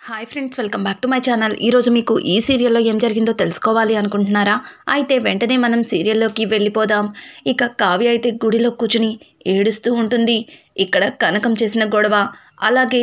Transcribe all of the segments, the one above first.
Hi friends, welcome back to my channel. ఈరోజు మీకు ఈ సీరియల్లో ఏం జరిగిందో తెలుసుకోవాలి అనుకుంటున్నారా? అయితే వెంటనే మనం సీరియల్లోకి వెళ్ళిపోదాం. ఇక కావ్య అయితే గుడిలో కూర్చుని ఏడుస్తూ ఉంటుంది. ఇక్కడ కనకం చేసిన గొడవ, అలాగే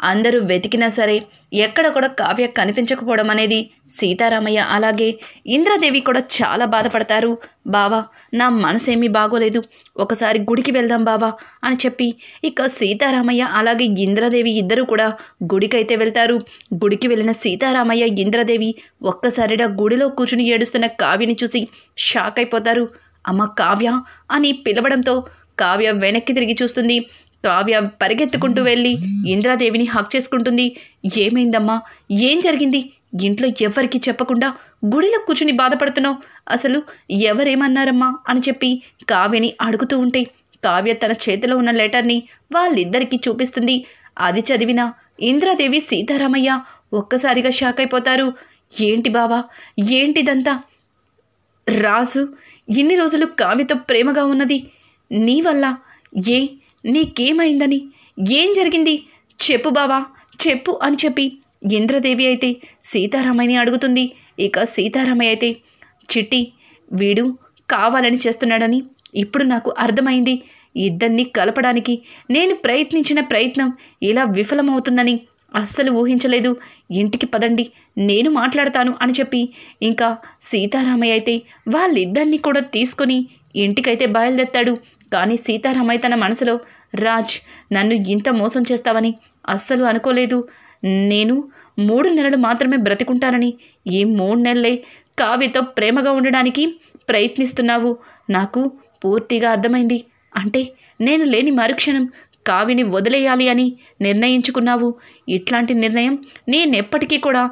అందరూ వెతికినా సరే ఎక్కడ కూడా కావ్య కనిపించకపోవడం అనేది సీతారామయ్య అలాగే ఇంద్రదేవి కూడా చాలా బాధపడతారు. బావా, నా మనసేమీ బాగోలేదు, ఒకసారి గుడికి వెళ్దాం బావా అని చెప్పి ఇక సీతారామయ్య అలాగే ఇంద్రదేవి ఇద్దరు కూడా గుడికైతే వెళ్తారు. గుడికి వెళ్ళిన సీతారామయ్య ఇంద్రదేవి ఒక్కసారిగా గుడిలో కూర్చుని ఏడుస్తున్న కావ్యని చూసి షాక్ అయిపోతారు. అమ్మ కావ్య అని పిలవడంతో కావ్య వెనక్కి తిరిగి చూస్తుంది. కావ్య పరిగెత్తుకుంటూ వెళ్ళి ఇంద్రాదేవిని హక్ చేసుకుంటుంది. ఏమైందమ్మా, ఏం జరిగింది? ఇంట్లో ఎవరికి చెప్పకుండా గుడిలో కూర్చుని బాధపడుతున్నావు, అసలు ఎవరేమన్నారమ్మా అని చెప్పి కావ్యని అడుగుతూ ఉంటే కావ్య తన చేతిలో ఉన్న లెటర్ని వాళ్ళిద్దరికీ చూపిస్తుంది. అది చదివిన ఇంద్రాదేవి సీతారామయ్య ఒక్కసారిగా షాక్ అయిపోతారు. ఏంటి బావా, ఏంటిదంతా? రాజు ఇన్ని రోజులు కావ్యతో ప్రేమగా ఉన్నది నీ వల్ల, నీకేమైందని, ఏం జరిగింది చెప్పు బావా, చెప్పు అని చెప్పి ఇంద్రదేవి అయితే సీతారామయ్యని అడుగుతుంది. ఇక సీతారామయ్య అయితే, చిట్టి వీడు కావాలని చేస్తున్నాడని ఇప్పుడు నాకు అర్థమైంది. ఇద్దరిని కలపడానికి నేను ప్రయత్నించిన ప్రయత్నం ఇలా విఫలమవుతుందని అస్సలు ఊహించలేదు. ఇంటికి పదండి, నేను మాట్లాడతాను అని చెప్పి ఇంకా సీతారామయ్య అయితే వాళ్ళిద్దరినీ కూడా తీసుకొని ఇంటికైతే బయలుదేరుతాడు. కానీ సీతారామయ్య తన మనసులో, రాజ్ నన్ను ఇంత మోసం చేస్తావని అస్సలు అనుకోలేదు. నేను 3 నెలలు మాత్రమే బ్రతికుంటానని, ఈ 3 నెలలే కావ్యతో ప్రేమగా ఉండడానికి ప్రయత్నిస్తున్నావు. నాకు పూర్తిగా అర్థమైంది. అంటే నేను లేని మరుక్షణం కావ్యని వదిలేయాలి అని నిర్ణయించుకున్నావు. ఇట్లాంటి నిర్ణయం నేనెప్పటికీ కూడా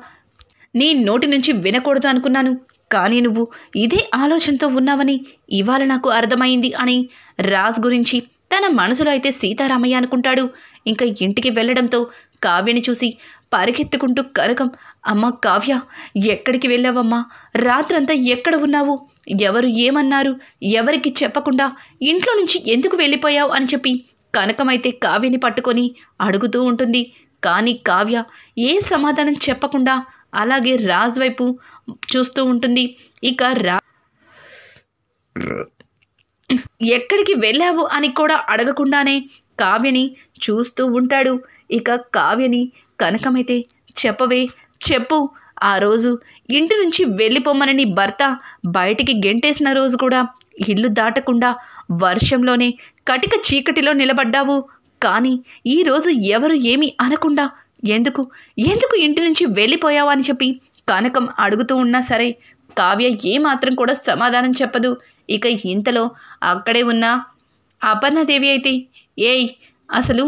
నీ నోటి నుంచి వినకూడదు అనుకున్నాను. కానీ నువ్వు ఇదే ఆలోచనతో ఉన్నావని ఇవాళ నాకు అర్థమైంది అని రాజ్ గురించి తన మనసులో అయితే సీతారామయ్య అనుకుంటాడు. ఇంకా ఇంటికి వెళ్ళడంతో కావ్యని చూసి పరిగెత్తుకుంటూ కనకం, అమ్మ కావ్య ఎక్కడికి వెళ్ళావమ్మా, రాత్రంతా ఎక్కడ ఉన్నావు, ఎవరు ఏమన్నారు, ఎవరికి చెప్పకుండా ఇంట్లో నుంచి ఎందుకు వెళ్ళిపోయావు అని చెప్పి కనకమైతే కావ్యని పట్టుకొని అడుగుతూ ఉంటుంది. కానీ కావ్య ఏ సమాధానం చెప్పకుండా అలాగే రాజ్ వైపు చూస్తూ ఉంటుంది. ఇక ఎక్కడికి వెళ్ళావు అని కూడా అడగకుండానే కావ్యని చూస్తూ ఉంటాడు. ఇక కావ్యని కనకమైతే, చెప్పవే చెప్పు, ఆ రోజు ఇంటి నుంచి వెళ్ళిపోమ్మని నీ భర్త బయటికి గెంటేసిన రోజు కూడా ఇల్లు దాటకుండా వర్షంలోనే కటిక చీకటిలో నిలబడ్డావు. కానీ ఈరోజు ఎవరు ఏమీ అనకుండా ఎందుకు ఇంటి నుంచి వెళ్ళిపోయావు అని చెప్పి కనకం అడుగుతూ ఉన్నా సరే కావ్య ఏమాత్రం కూడా సమాధానం చెప్పదు. ఇక ఇంతలో అక్కడే ఉన్న అపర్ణాదేవి అయితే, ఏయ్ అసలు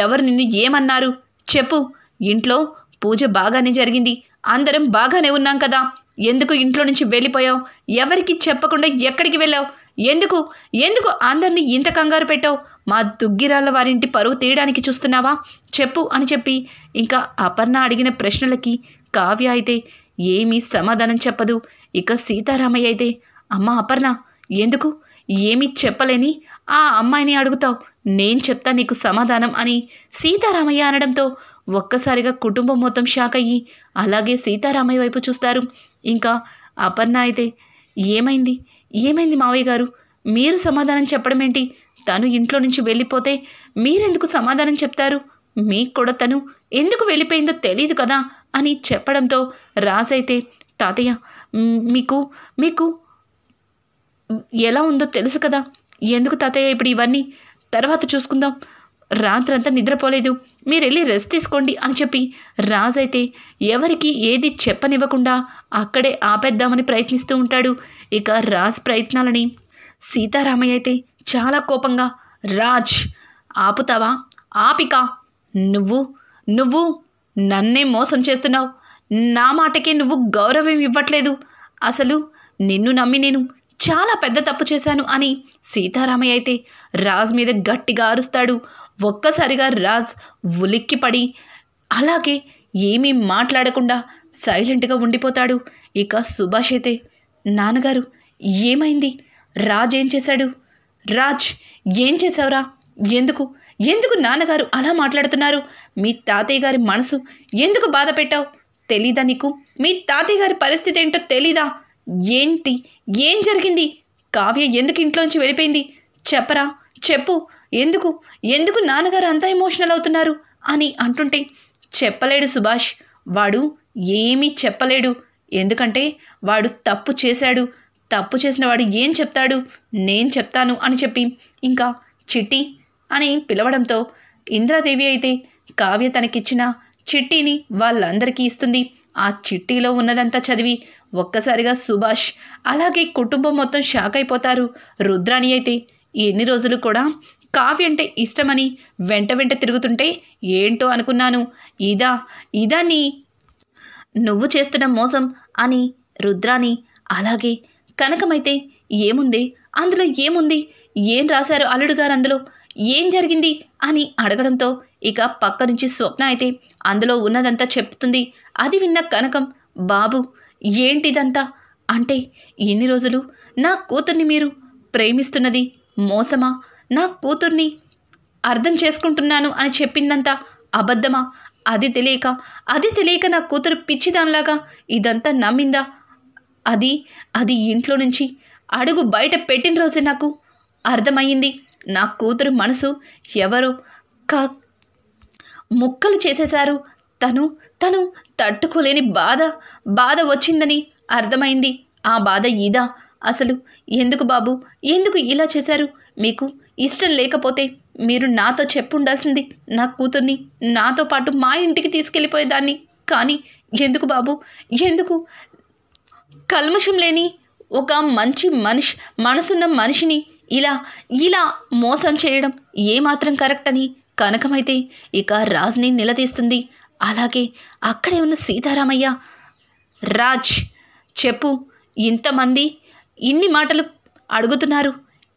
ఎవరు నిన్ను ఏమన్నారు చెప్పు, ఇంట్లో పూజ బాగానే జరిగింది, అందరం బాగానే ఉన్నాం కదా, ఎందుకు ఇంట్లో నుంచి వెళ్ళిపోయావు, ఎవరికి చెప్పకుండా ఎక్కడికి వెళ్ళావు, ఎందుకు అందరినీ ఇంత కంగారు పెట్టావు, మా దుగ్గిరాళ్ళ వారింటి పరువు తీయడానికి చూస్తున్నావా చెప్పు అని చెప్పి ఇంకా అపర్ణ అడిగిన ప్రశ్నలకి కావ్య అయితే ఏమీ సమాధానం చెప్పదు. ఇక సీతారామయ్య అయితే, అమ్మ అపర్ణ, ఎందుకు ఏమీ చెప్పలేని ఆ అమ్మాయిని అడుగుతావు, నేను చెప్తా నీకు సమాధానం అని సీతారామయ్య అనడంతో ఒక్కసారిగా కుటుంబం మొత్తం షాక్ అయ్యి అలాగే సీతారామయ్య వైపు చూస్తారు. ఇంకా అపర్ణ అయితే, ఏమైంది మావయ్య గారు, మీరు సమాధానం చెప్పడం ఏంటి, తను ఇంట్లో నుంచి వెళ్ళిపోతే మీరెందుకు సమాధానం చెప్తారు, మీకు కూడా తను ఎందుకు వెళ్ళిపోయిందో తెలియదు కదా అని చెప్పడంతో రాజైతే, తాతయ్య మీకు ఎలా ఉందో తెలుసు కదా, ఎందుకు తాతయ్య ఇప్పుడు ఇవన్నీ, తర్వాత చూసుకుందాం, రాత్రంతా నిద్రపోలేదు, మీరు వెళ్ళి రెస్ట్ తీసుకోండి అని చెప్పి రాజైతే ఎవరికి ఏది చెప్పనివ్వకుండా అక్కడే ఆపేద్దామని ప్రయత్నిస్తూ ఉంటాడు. ఇక రాజ్ ప్రయత్నాలని సీతారామయ్య అయితే చాలా కోపంగా, రాజ్ ఆపుతావా, ఆపిక, నువ్వు నన్నే మోసం చేస్తున్నావు, నా మాటకే నువ్వు గౌరవం ఇవ్వట్లేదు, అసలు నిన్ను నమ్మి నేను చాలా పెద్ద తప్పు చేశాను అని సీతారామయ్య అయితే రాజ్ మీద గట్టిగా అరుస్తాడు. ఒక్కసారిగా రాజ్ ఉలిక్కిపడి అలాగే ఏమీ మాట్లాడకుండా సైలెంట్గా ఉండిపోతాడు. ఇక సుభాష్ అయితే, నాన్నగారు ఏమైంది, రాజ్ ఏం చేశాడు, రాజ్ ఏం చేశావురా, ఎందుకు ఎందుకు నాన్నగారు అలా మాట్లాడుతున్నారు? మీ తాతయ్య గారి మనసు ఎందుకు బాధ పెట్టావు? తెలీదా నీకు? మీ తాతయ్య గారి పరిస్థితి ఏంటో తెలీదా? ఏంటి? ఏం జరిగింది? కావ్య ఎందుకు ఇంట్లోంచి వెళ్ళిపోయింది? చెప్పరా, చెప్పు. ఎందుకు ఎందుకు నాన్నగారు అంత ఎమోషనల్ అవుతున్నారు అని అంటుంటే, చెప్పలేడు సుభాష్. వాడు ఏమీ చెప్పలేడు. ఎందుకంటే వాడు తప్పు చేశాడు. తప్పు చేసిన వాడు ఏం చెప్తాడు? నేను చెప్తాను అని చెప్పి ఇంకా చిట్టి అని పిలవడంతో ఇంద్రాదేవి అయితే కావ్య తనకిచ్చిన చిట్టీని వాళ్ళందరికీ ఇస్తుంది. ఆ చిట్టీలో ఉన్నదంతా చదివి ఒక్కసారిగా సుభాష్ అలాగే కుటుంబం మొత్తం షాక్ అయిపోతారు. రుద్రాణి అయితే ఎన్ని రోజులు కూడా కావ్య అంటే ఇష్టమని వెంట వెంట తిరుగుతుంటే ఏంటో అనుకున్నాను. ఇదా నీ నువ్వు చేస్తున్న మోసం అని రుద్రాణి అలాగే కనకమైతే ఏముంది అందులో? ఏముంది? ఏం రాశారు అల్లుడు గారు అందులో? ఏం జరిగింది అని అడగడంతో ఇక పక్క నుంచి స్వప్న అయితే అందులో ఉన్నదంతా చెప్తుంది. అది విన్న కనకం, బాబు ఏంటిదంతా? అంటే ఇన్ని రోజులు నా కూతుర్ని మీరు ప్రేమిస్తున్నది మోసమా? నా కూతుర్ని అర్థం చేసుకుంటున్నాను అని చెప్పిందంతా అబద్ధమా? అది తెలియక నా కూతురు పిచ్చిదానిలాగా ఇదంతా నమ్మిందా? అది ఇంట్లో నుంచి అడుగు బయట పెట్టిన రోజే నాకు అర్థమయ్యింది. నా కూతురు మనసు ఎవరో ముక్కలు చేసేశారు. తను తట్టుకోలేని బాధ వచ్చిందని అర్థమైంది. ఆ బాధ ఇదా? అసలు ఎందుకు బాబు, ఎందుకు ఇలా చేశారు? మీకు ఇష్టం లేకపోతే మీరు నాతో చెప్పుండాల్సింది. నా కూతుర్ని నాతో పాటు మా ఇంటికి తీసుకెళ్ళిపోయేదాన్ని. కానీ ఎందుకు బాబు, ఎందుకు? కల్మషం లేని ఒక మంచి మనసున్న మనిషిని ఇలా మోసం చేయడం ఏమాత్రం కరెక్ట్ అని కనకమైతే ఇక రాజ్ని నిలదీస్తుంది. అలాగే అక్కడే ఉన్న సీతారామయ్య, రాజ్ చెప్పు, ఇంతమంది ఇన్ని మాటలు అడుగుతున్నారు,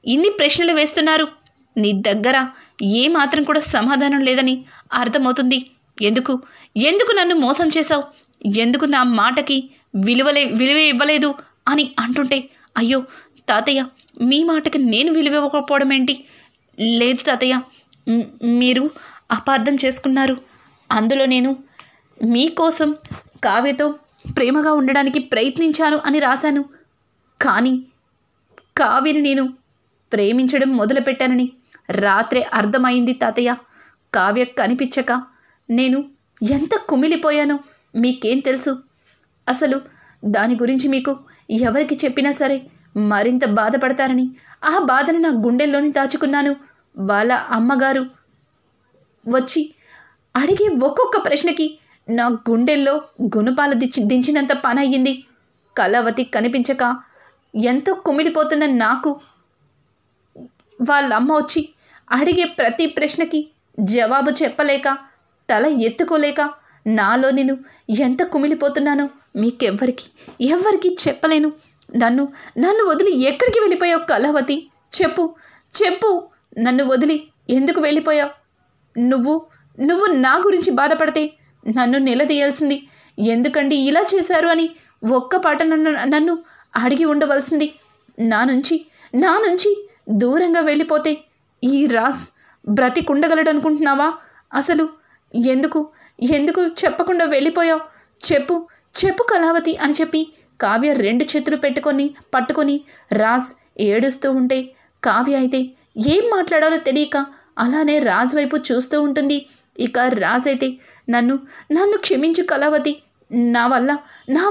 ఇన్ని ప్రశ్నలు వేస్తున్నారు, నీ దగ్గర ఏమాత్రం కూడా సమాధానం లేదని అర్థమవుతుంది. ఎందుకు నన్ను మోసం చేశావు? ఎందుకు నా మాటకి విలువ ఇవ్వలేదు అని అంటుంటే, అయ్యో తాతయ్య, మీ మాటకి నేను విలువ ఇవ్వకపోవడం ఏంటి? లేదు తాతయ్య, మీరు అపార్థం చేసుకున్నారు. అందులో నేను మీకోసం కావ్యతో ప్రేమగా ఉండడానికి ప్రయత్నించాను అని రాశాను. కానీ కావ్యని నేను ప్రేమించడం మొదలుపెట్టానని రాత్రే అర్థమైంది తాతయ్య. కావ్య కనిపించక నేను ఎంత కుమిలిపోయానో మీకేం తెలుసు? అసలు దాని గురించి మీకు ఎవరికి చెప్పినా సరే మరింత బాధపడతారని ఆ బాధను నా గుండెల్లోని దాచుకున్నాను. వాళ్ళ అమ్మగారు వచ్చి అడిగే ఒక్కొక్క ప్రశ్నకి నా గుండెల్లో గుణపాలు దించినంత పని అయ్యింది. కళావతి కనిపించక ఎంతో కుమిలిపోతున్న నాకు వాళ్ళమ్మ వచ్చి అడిగే ప్రతి ప్రశ్నకి జవాబు చెప్పలేక, తల ఎత్తుకోలేక నాలో నేను ఎంత కుమిలిపోతున్నానో మీకెవ్వరికి చెప్పలేను. నన్ను వదిలి ఎక్కడికి వెళ్ళిపోయావు కళావతి? చెప్పు నన్ను వదిలి ఎందుకు వెళ్ళిపోయావు? నువ్వు నా గురించి బాధపడితే నన్ను నిలదీయాల్సింది. ఎందుకండి ఇలా చేశారు అని ఒక్క పాట నన్ను అడిగి ఉండవలసింది. నా నుంచి దూరంగా వెళ్ళిపోతే ఈ రాజ్ బ్రతికుండగలడు అనుకుంటున్నావా? అసలు ఎందుకు చెప్పకుండా వెళ్ళిపోయావు? చెప్పు కళావతి అని చెప్పి కావ్య 2 చేతులు పట్టుకొని రాజ్ ఏడుస్తూ ఉంటే కావ్య అయితే ఏం మాట్లాడాలో తెలియక అలానే రాజ్ వైపు చూస్తూ ఉంటుంది. ఇక రాజ్ అయితే నన్ను క్షమించు కళావతి, నా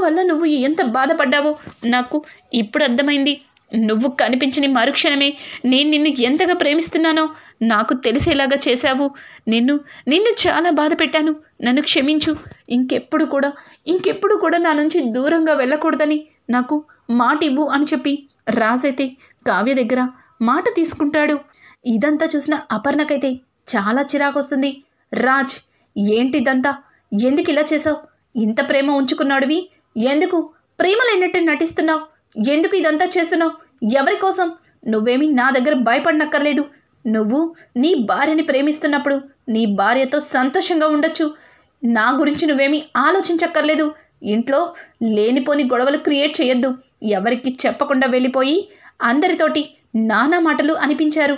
వల్ల నువ్వు ఎంత బాధపడ్డావో నాకు ఇప్పుడు అర్థమైంది. నువ్వు కనిపించని మరుక్షణమే నేను నిన్ను ఎంతగా ప్రేమిస్తున్నానో నాకు తెలిసేలాగా చేశావు. నిన్ను చాలా బాధ పెట్టాను. నన్ను క్షమించు. ఇంకెప్పుడు కూడా నా నుంచి దూరంగా వెళ్ళకూడదని నాకు మాట ఇవ్వు అని చెప్పి రాజైతే కావ్య దగ్గర మాట తీసుకుంటాడు. ఇదంతా చూసిన అపర్ణకైతే చాలా చిరాకొస్తుంది. రాజ్, ఏంటిదంతా? ఎందుకు ఇలా చేసావు? ఇంత ప్రేమ ఉంచుకున్నాడువి ఎందుకు ప్రేమ లేనట్టు నటిస్తున్నావు? ఎందుకు ఇదంతా చేస్తున్నావు? ఎవరి కోసం? నువ్వేమీ నా దగ్గర భయపడనక్కర్లేదు. నువ్వు నీ భార్యని ప్రేమిస్తున్నప్పుడు నీ భార్యతో సంతోషంగా ఉండొచ్చు. నా గురించి నువ్వేమీ ఆలోచించక్కర్లేదు. ఇంట్లో లేనిపోని గొడవలు క్రియేట్ చేయొద్దు. ఎవరికి చెప్పకుండా వెళ్ళిపోయి అందరితోటి నానా మాటలు అనిపించారు.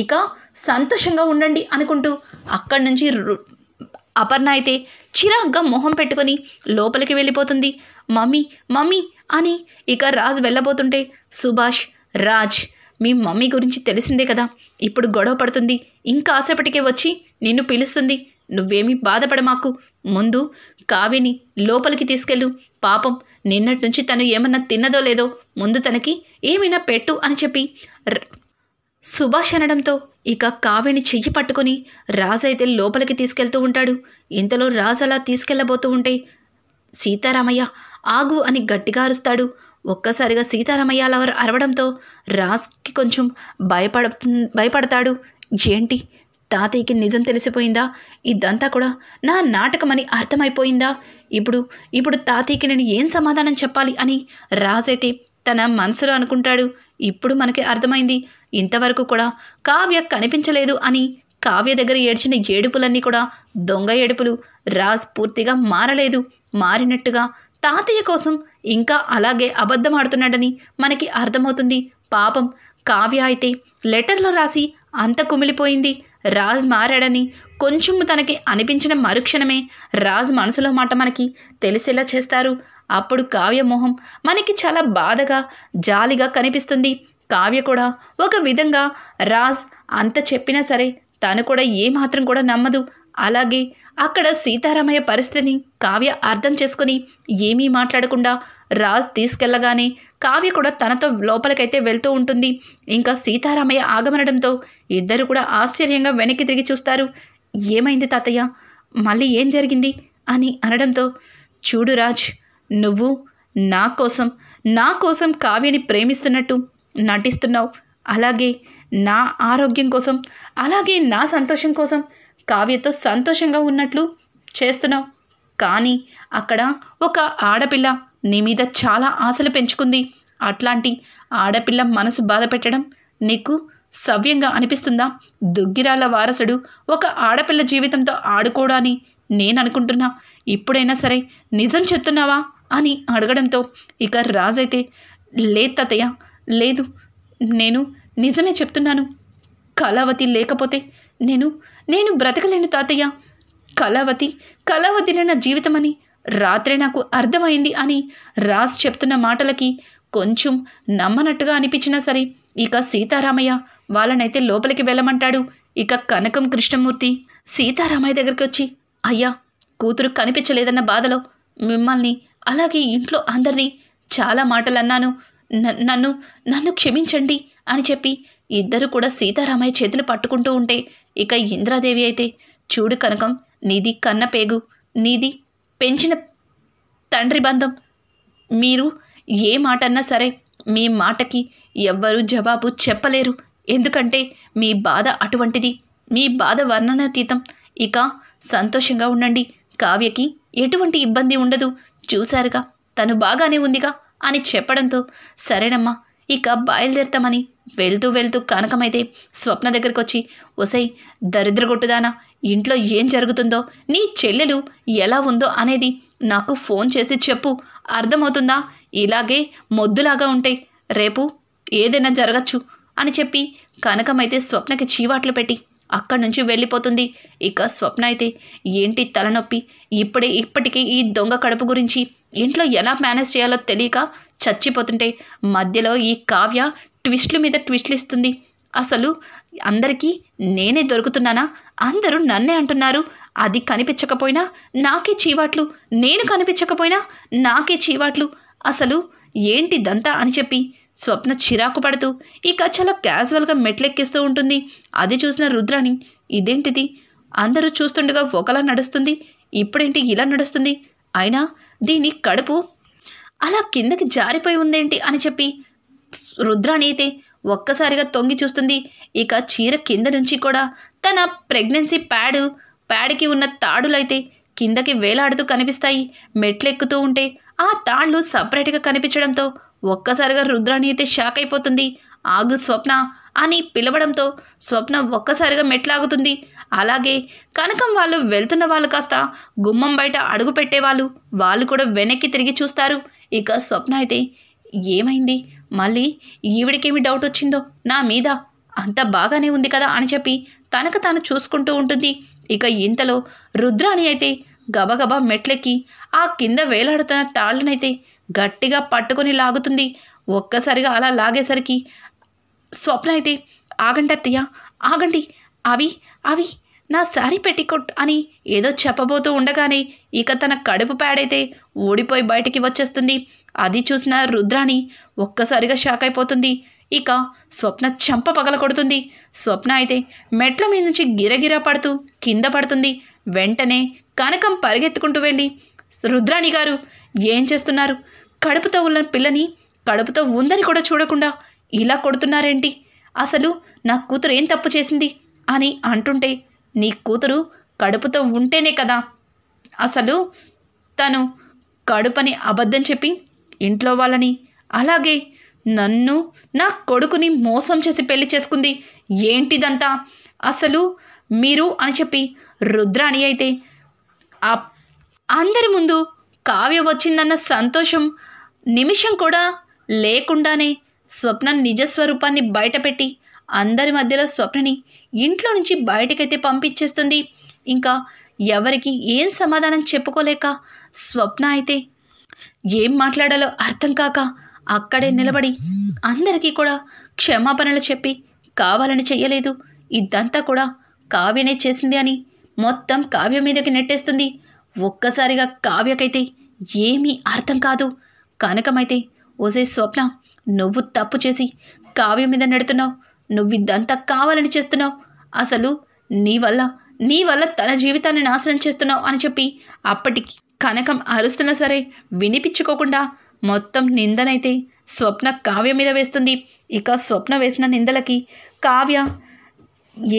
ఇక సంతోషంగా ఉండండి అనుకుంటూ అక్కడి నుంచి అపర్ణ అయితే చిరాగ్గా మొహం పెట్టుకొని లోపలికి వెళ్ళిపోతుంది. మమ్మీ మమ్మీ అని ఇక రాజ్ వెళ్ళబోతుంటే సుభాష్, రాజ్ మీ మమ్మీ గురించి తెలిసిందే కదా, ఇప్పుడు గొడవ పడుతుంది, ఇంకా ఆసేపటికే వచ్చి నిన్ను పిలుస్తుంది, నువ్వేమీ బాధపడమాకు, ముందు కావ్యని లోపలికి తీసుకెళ్ళు, పాపం నిన్నటి నుంచి తను ఏమన్నా తిన్నదో లేదో ముందు తనకి ఏమైనా పెట్టు అని చెప్పి సుభాష్ అనడంతో ఇక కావ్యని చెయ్యి పట్టుకొని రాజు అయితే లోపలికి తీసుకెళ్తూ ఉంటాడు. ఇంతలో రాజు అలా తీసుకెళ్లబోతూ ఉంటే సీతారామయ్య ఆగు అని గట్టిగా ఒక్కసారిగా సీతారామయ్య అలా అరవడంతో రాజ్కి కొంచెం భయపడతాడు. ఏంటి, తాతయ్యకి నిజం తెలిసిపోయిందా? ఇదంతా కూడా నా నాటకమని అర్థమైపోయిందా? ఇప్పుడు తాతయ్యకి నేను ఏం సమాధానం చెప్పాలి అని రాజైతే తన మనసులో అనుకుంటాడు. ఇప్పుడు మనకి అర్థమైంది, ఇంతవరకు కూడా కావ్య కనిపించలేదు అని. కావ్య దగ్గర ఏడ్చిన ఏడుపులన్నీ కూడా దొంగ ఏడుపులు. రాజ్ పూర్తిగా మారలేదు, మారినట్టుగా తాతయ్య కోసం ఇంకా అలాగే అబద్ధం ఆడుతున్నాడని మనకి అర్థమవుతుంది. పాపం కావ్య అయితే లెటర్లో రాసి అంత కుమిలిపోయింది. రాజ్ మారాడని కొంచెం తనకి అనిపించిన మరుక్షణమే రాజ్ మనసులో మాట మనకి తెలిసేలా చేస్తారు. అప్పుడు కావ్య మొహం మనకి చాలా బాధగా జాలిగా కనిపిస్తుంది. కావ్య కూడా ఒక విధంగా రాజ్ అంత చెప్పినా సరే తను కూడా ఏమాత్రం కూడా నమ్మదు. అలాగే అక్కడ సీతారామయ్య పరిస్థితిని కావ్య అర్థం చేసుకుని ఏమీ మాట్లాడకుండా రాజ్ తీసుకెళ్లగానే కావ్య కూడా తనతో లోపలికైతే వెళ్తూ ఉంటుంది. ఇంకా సీతారామయ్య ఆగమనడంతో ఇద్దరు కూడా ఆశ్చర్యంగా వెనక్కి తిరిగి చూస్తారు. ఏమైంది తాతయ్య, మళ్ళీ ఏం జరిగింది అని అనడంతో, చూడు రాజ్, నువ్వు నా కోసం కావ్యని ప్రేమిస్తున్నట్టు నటిస్తున్నావు, అలాగే నా ఆరోగ్యం కోసం, అలాగే నా సంతోషం కోసం కావ్యతో సంతోషంగా ఉన్నట్లు చేస్తున్నావు. కానీ అక్కడ ఒక ఆడపిల్ల నీ మీద చాలా ఆశలు పెంచుకుంది. అట్లాంటి ఆడపిల్ల మనసు బాధ పెట్టడం నీకు సవ్యంగా అనిపిస్తుందా? దుగ్గిరాల వారసుడు ఒక ఆడపిల్ల జీవితంతో ఆడుకోవడాని నేను అనుకుంటున్నా. ఇప్పుడైనా సరే నిజం చెప్తున్నావా అని అడగడంతో ఇక రాజైతే, లేదు తాతయ్య, లేదు, నేను నిజమే చెప్తున్నాను. కళావతి లేకపోతే నేను బ్రతకలేను తాతయ్య. కళావతినే నా జీవితం అని రాత్రే నాకు అర్థమైంది అని రాజ్ చెప్తున్న మాటలకి కొంచెం నమ్మనట్టుగా అనిపించినా సరే ఇక సీతారామయ్య వాళ్ళనైతే లోపలికి వెళ్ళమంటాడు. ఇక కనకం కృష్ణమూర్తి సీతారామయ్య దగ్గరికి వచ్చి, అయ్యా, కూతురు కనిపించలేదన్న బాధలో మిమ్మల్ని అలాగే ఇంట్లో అందరినీ చాలా మాటలు అన్నాను, నన్ను క్షమించండి అని చెప్పి ఇద్దరు కూడా సీతారామయ్య చేతులు పట్టుకుంటూ ఉంటే ఇక ఇంద్రాదేవి అయితే, చూడు కనకం, నీది కన్నపేగు, నీది పెంచిన తండ్రి బంధం, మీరు ఏ మాట అన్నా సరే మీ మాటకి ఎవ్వరూ జవాబు చెప్పలేరు. ఎందుకంటే మీ బాధ అటువంటిది, మీ బాధ వర్ణనాతీతం. ఇక సంతోషంగా ఉండండి, కావ్యకి ఎటువంటి ఇబ్బంది ఉండదు, చూశారుగా తను బాగానే ఉందిగా అని చెప్పడంతో సరేనమ్మా ఇక బయలుదేరుతామని వెళ్తూ కనకమైతే స్వప్న దగ్గరికి వచ్చి, ఒసై దరిద్రగొట్టుదానా, ఇంట్లో ఏం జరుగుతుందో, నీ చెల్లెలు ఎలా ఉందో అనేది నాకు ఫోన్ చేసి చెప్పు, అర్థమవుతుందా? ఇలాగే మొద్దులాగా ఉంటే రేపు ఏదైనా జరగచ్చు అని చెప్పి కనకమైతే స్వప్నకి చీవాట్లు పెట్టి అక్కడి నుంచి వెళ్ళిపోతుంది. ఇక స్వప్న అయితే, ఏంటి తలనొప్పి, ఇప్పటికీ ఈ దొంగ కడుపు గురించి ఇంట్లో ఎలా మేనేజ్ చేయాలో తెలియక చచ్చిపోతుంటే మధ్యలో ఈ కావ్య ట్విస్ట్ల మీద ట్విస్ట్లు ఇస్తుంది. అసలు అందరికీ నేనే దొరుకుతున్నానా? అందరూ నన్నే అంటున్నారు. అది కనిపించకపోయినా నాకే చీవాట్లు, నేను కనిపించకపోయినా నాకే చీవాట్లు. అసలు ఏంటిదంతా అని చెప్పి స్వప్న చిరాకు పడుతూ ఇక చాలా క్యాజువల్గా మెట్లెక్కిస్తూ ఉంటుంది. అది చూసిన రుద్రాని, ఇదేంటిది, అందరూ చూస్తుండగా ఒకలా నడుస్తుంది, ఇప్పుడేంటి ఇలా నడుస్తుంది, అయినా దీని కడుపు అలా కిందకి జారిపోయి ఉందేంటి అని చెప్పి రుద్రాని అయితే ఒక్కసారిగా తొంగి చూస్తుంది. ఇక చీర కింద నుంచి కూడా తన ప్రెగ్నెన్సీ ప్యాడ్కి ఉన్న తాడులైతే కిందకి వేలాడుతూ కనిపిస్తాయి. మెట్లెక్కుతూ ఉంటే ఆ తాళ్ళు సపరేట్గా కనిపించడంతో ఒక్కసారిగా రుద్రాని అయితే షాక్ అయిపోతుంది. ఆగు స్వప్న అని పిలవడంతో స్వప్న ఒక్కసారిగా మెట్లాగుతుంది. అలాగే కనకం వాళ్ళు వెళ్తున్న వాళ్ళు కాస్త గుమ్మం బయట అడుగు పెట్టేవాళ్ళు వాళ్ళు కూడా వెనక్కి తిరిగి చూస్తారు. ఇక స్వప్న అయితే, ఏమైంది, మళ్ళీ ఈవిడికేమి డౌట్ వచ్చిందో నా మీద అంతా బాగానే ఉంది కదా అని చెప్పి తనకు తాను చూసుకుంటూ ఉంటుంది. ఇక ఇంతలో రుద్రాణి అయితే గబగబా మెట్లెక్కి ఆ కింద వేలాడుతున్న తాళ్ళనైతే గట్టిగా పట్టుకొని లాగుతుంది. ఒక్కసారిగా అలా లాగేసరికి స్వప్న అయితే ఆగండి అత్తయ్య, ఆగండి, అవి అవి నా శారీ పెట్టికొట్ అని ఏదో చెప్పబోతూ ఉండగానే ఇక తన కడుపు ప్యాడైతే ఊడిపోయి బయటికి వచ్చేస్తుంది. అది చూసిన రుద్రాణి ఒక్కసారిగా షాక్ అయిపోతుంది. ఇక స్వప్న చెంప పగల కొడుతుంది. స్వప్న అయితే మెట్ల మీద నుంచి గిరగిరా పడుతూ కింద పడుతుంది. వెంటనే కనకం పరిగెత్తుకుంటూ వెళ్ళి, రుద్రాణి గారు ఏం చేస్తున్నారు? కడుపుతో ఉన్న పిల్లని కడుపుతో ఉందని కూడా చూడకుండా ఇలా కొడుతున్నారేంటి? అసలు నా కూతురు ఏం తప్పు చేసింది అని అంటుంటే, నీ కూతురు కడుపుతో ఉంటేనే కదా అసలు తను కడుపని అబద్ధం చెప్పి ఇంట్లో వాళ్ళని అలాగే నన్ను నా కొడుకుని మోసం చేసి పెళ్లి చేసుకుంది. ఏంటిదంతా అసలు మీరు అని చెప్పి రుద్రాణి అయితే అందరి ముందు కావ్య వచ్చిందన్న సంతోషం నిమిషం కూడా లేకుండానే స్వప్న నిజస్వరూపాన్ని బయటపెట్టి అందరి మధ్యలో స్వప్నని ఇంట్లో నుంచి బయటకైతే పంపించేస్తుంది. ఇంకా ఎవరికి ఏం సమాధానం చెప్పుకోలేక స్వప్న అయితే ఏం మాట్లాడాలో అర్థం కాక అక్కడే నిలబడి అందరికీ కూడా క్షమాపణలు చెప్పి కావాలని చెయ్యలేదు, ఇదంతా కూడా కావ్యనే చేసింది అని మొత్తం కావ్య మీదకి నెట్టేస్తుంది. ఒక్కసారిగా కావ్యకైతే ఏమీ అర్థం కాదు. కనకమైతే, ఓసే స్వప్న, నువ్వు తప్పు చేసి కావ్య మీద నెడుతున్నావు, నువ్వు ఇదంతా కావాలని చేస్తున్నావు, అసలు నీ వల్ల తన జీవితాన్ని నాశనం చేస్తున్నావు అని చెప్పి అప్పటికి కనకం అరుస్తున్నా సరే వినిపించుకోకుండా మొత్తం నిందనైతే స్వప్న కావ్య మీద వేస్తుంది. ఇక స్వప్న వేసిన నిందలకి కావ్య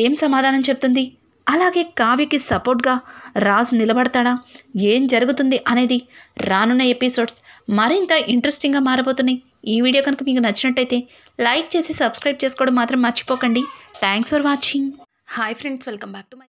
ఏం సమాధానం చెప్తుంది? అలాగే కావ్యకి సపోర్ట్గా రాజు నిలబడతాడా? ఏం జరుగుతుంది అనేది రానున్న ఎపిసోడ్స్ మరింత ఇంట్రెస్టింగ్గా మారబోతున్నాయి. ఈ వీడియో కనుక మీకు నచ్చినట్టయితే లైక్ చేసి సబ్స్క్రైబ్ చేసుకోవడం మాత్రం మర్చిపోకండి. Thanks for watching. Hi friends, welcome back to my